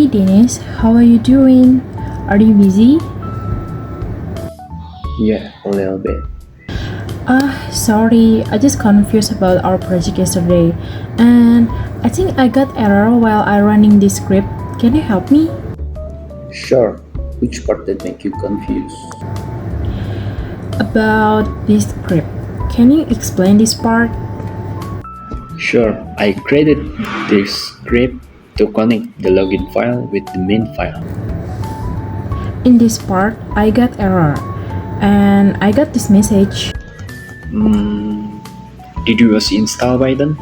Hey Dennis, how are you doing? Are you busy? Yeah, a little bit. Sorry, I just confused about our project yesterday. And I think I got error while I running this script. Can you help me? Sure. Which part that make you confused? About this script. Can you explain this part? Sure. I created this script to connect the login file with the main file. In this part, I got error. And I got this message. Hmm. Did you use install button?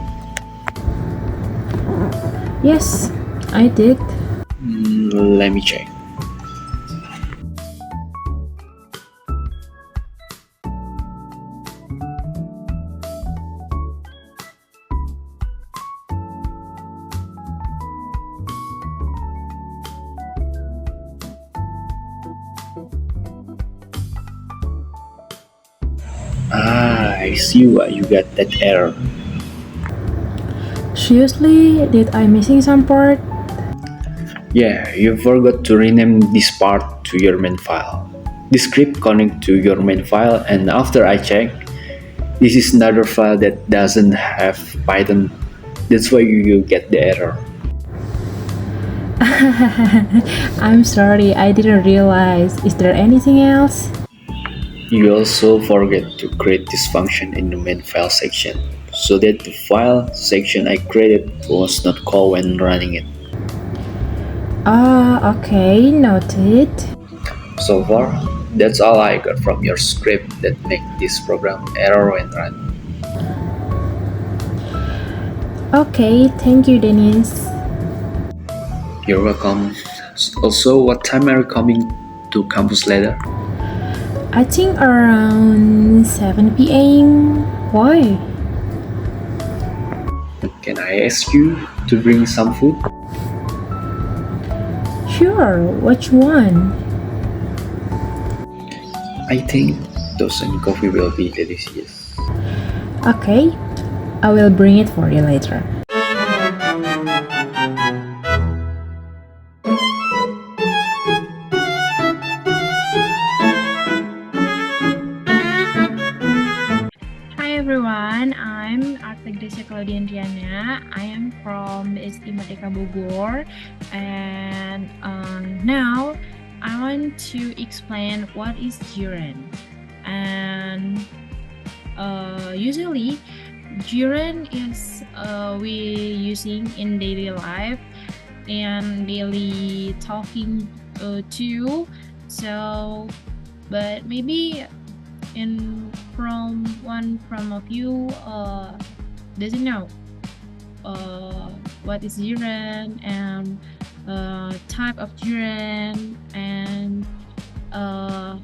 Yes, I did. Let me check. I see why you got that error. Seriously, did I missing some part? Yeah, you forgot to rename this part to your main file. The script connect to your main file, and after I check, this is another file that doesn't have Python. That's why you get the error. I'm sorry, I didn't realize. Is there anything else? You also forget to create this function in the main file section, so that the file section I created was not called when running it. Okay, noted. So far, that's all I got from your script that make this program error when run. Okay, thank you, Dennis. You're welcome. Also, what time are you coming to campus later? I think around 7 p.m. Why? Can I ask you to bring some food? Sure, which one? I think those and coffee will be delicious. Okay, I will bring it for you later. Hi everyone, I'm Artagracia Claudia Andriana. I am from SD Merdeka Bogor, and now I want to explain what is gerund. And usually, gerund is we using in daily life and daily talking too. So, but maybe in from one from of you doesn't know what is gerund and type of gerund and uh,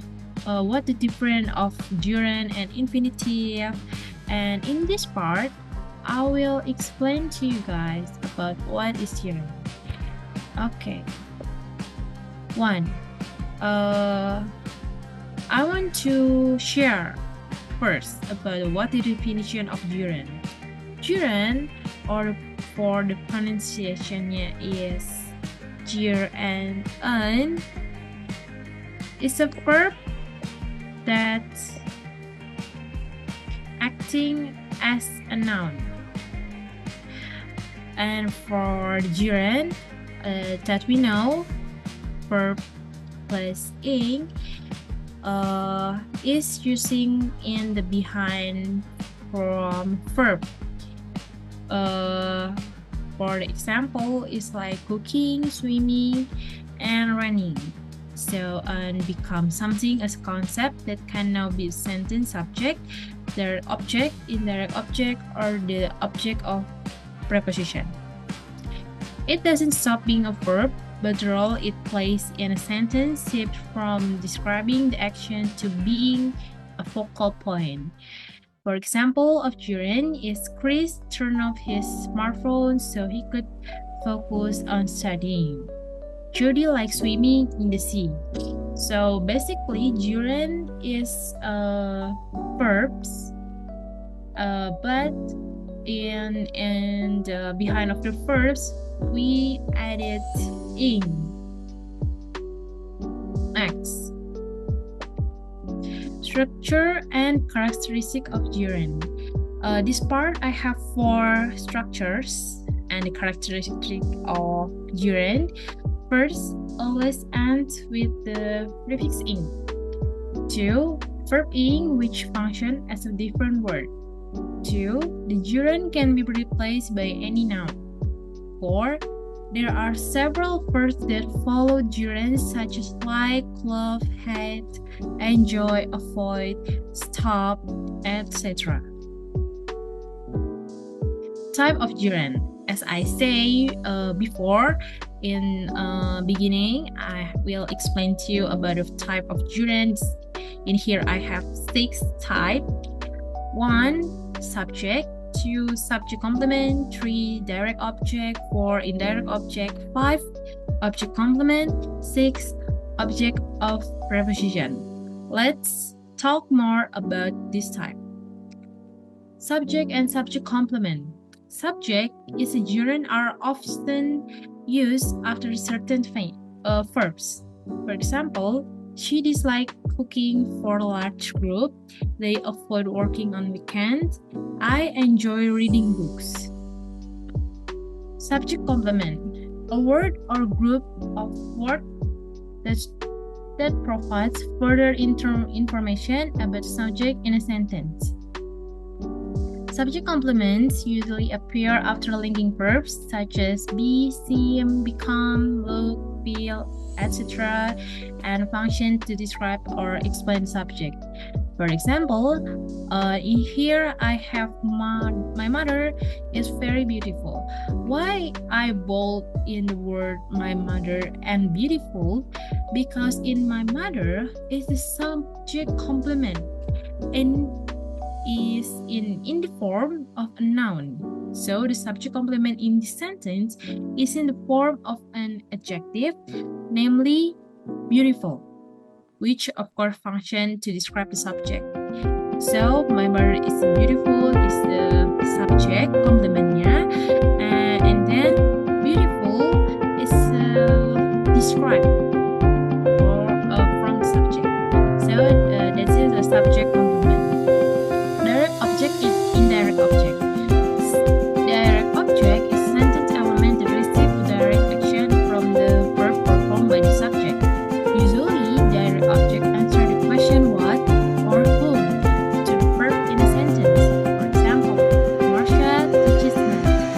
what the difference of gerund and infinitive. And in this part, I will explain to you guys about what is gerund. Okay, one. Uh, I want to share first about what the definition of gerund. Gerund, or for the pronunciation is ger and un, is a verb that acting as a noun. And for the gerund that we know, verb plus ing is using in the behind from verb. For the example, is like cooking, swimming, and running. So and become something as a concept that can now be sentence subject, their object, indirect object, or the object of preposition. It doesn't stop being a verb, but the role it plays in a sentence shifts from describing the action to being a focal point. For example, of gerund is Chris turned off his smartphone so he could focus on studying. Judy likes swimming in the sea. So basically, gerund is verbs, but in the behind of the verbs we added ing. Next, structure and characteristic of gerund. This part I have 4 structures and the characteristic of gerund. First, always end with the prefix ing. 2. Verb ing, which function as a different word. 2. The gerund can be replaced by any noun. 4. There are several verbs that follow gerunds such as like, love, hate, enjoy, avoid, stop, etc. Type of gerund. As I say before, in beginning, I will explain to you about the type of gerunds. In here, I have 6 types. 1. Subject. 2. Subject complement. 3. Direct object. 4. Indirect object. 5. Object complement. 6. Object of preposition. Let's talk more about this type. Subject and subject complement. Subject is a gerund are often used after certain verbs. For example, she dislikes cooking for a large group. They avoid working on weekends. I enjoy reading books. Subject complement. A word or group of words that provides further information about subject in a sentence. Subject complements usually appear after linking verbs such as be, seem, become, look, feel, etc., and function to describe or explain the subject. For example, in here I have my mother is very beautiful. Why I bold in the word my mother and beautiful? Because in my mother is the subject complement and is in the form of a noun. So the subject complement in this sentence is in the form of an adjective, namely beautiful, which of course function to describe the subject. So my mother is beautiful is the subject complementnya, and then beautiful is described or from the subject. So this is the subject complement. Direct object is indirect object. Direct object is sentence element that receive direct action from the verb performed by the subject. Usually, direct object answer the question what or whom to the verb in a sentence. For example, Marsha teaches math.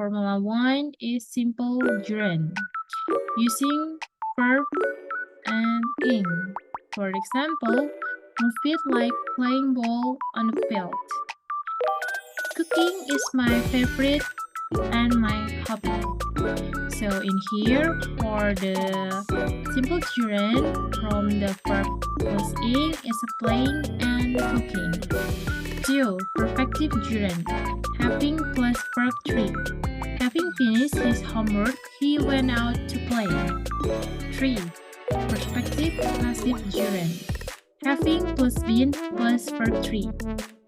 Formula 1 is simple gerund, using verb and ing. For example, move it like playing ball on a field. Cooking is my favorite and my hobby. So in here, for the simple gerund from the verb plus ing is playing and cooking. 2. Perfective gerund, having plus verb 3. Having finished his homework, he went out to play. 3. Perspective passive gerund, having plus been plus verb 3.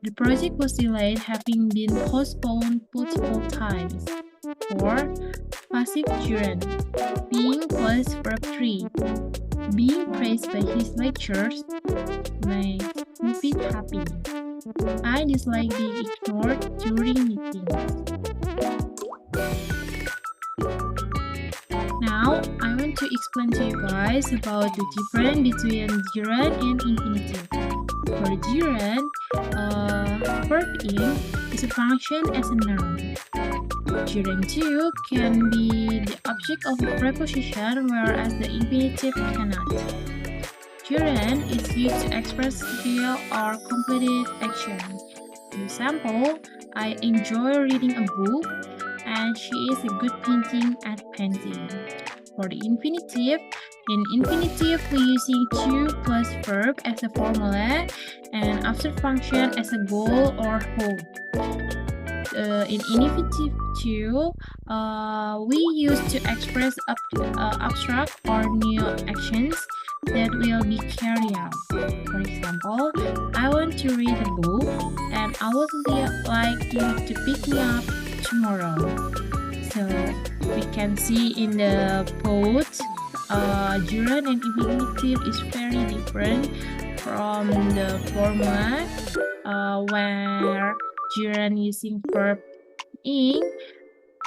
The project was delayed, having been postponed multiple times. 4. Passive gerund, being plus verb 3. Being praised by his lecturers made me feel happy. I dislike being ignored during meetings. Now, I want to explain to you guys about the difference between gerund and infinitive. For gerund, verb ing is a function as a noun. Gerund 2 can be the object of a preposition, whereas the infinitive cannot. Gerund is used to express skill or completed actions. For example, I enjoy reading a book, and she is a good painting at painting. For the infinitive, in infinitive we're using to plus verb as a formula and after function as a goal or hope. In infinitive 2, we use to express abstract or new actions that will be carried out. For example, I want to read a book and I would like you to pick me up tomorrow. So we can see in the both gerund and infinitive is very different from the formula where gerund using verb ing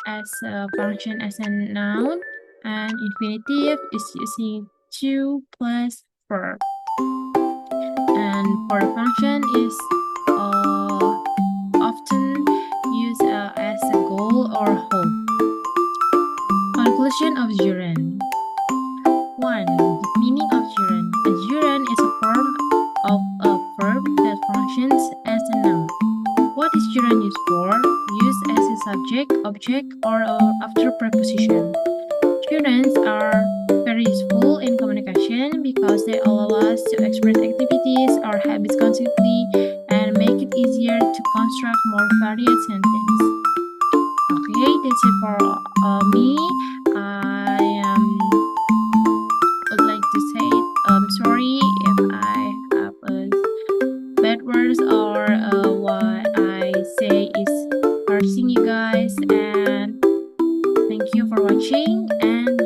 as a function as a noun and infinitive is using to plus verb, and for the function is often used as a goal or hope. Conclusion of gerund. 1. Meaning of gerund. A gerund is a form of a verb that functions as a noun. What is gerund used for? Used as a subject, object, or after preposition. Gerunds are very useful in communication because they allow us to express activities or habits consistently and make it easier to construct more varied sentences. Okay, that's it for me. I would like to say sorry if I have bad words or what I say is hurting you guys, and thank you for watching and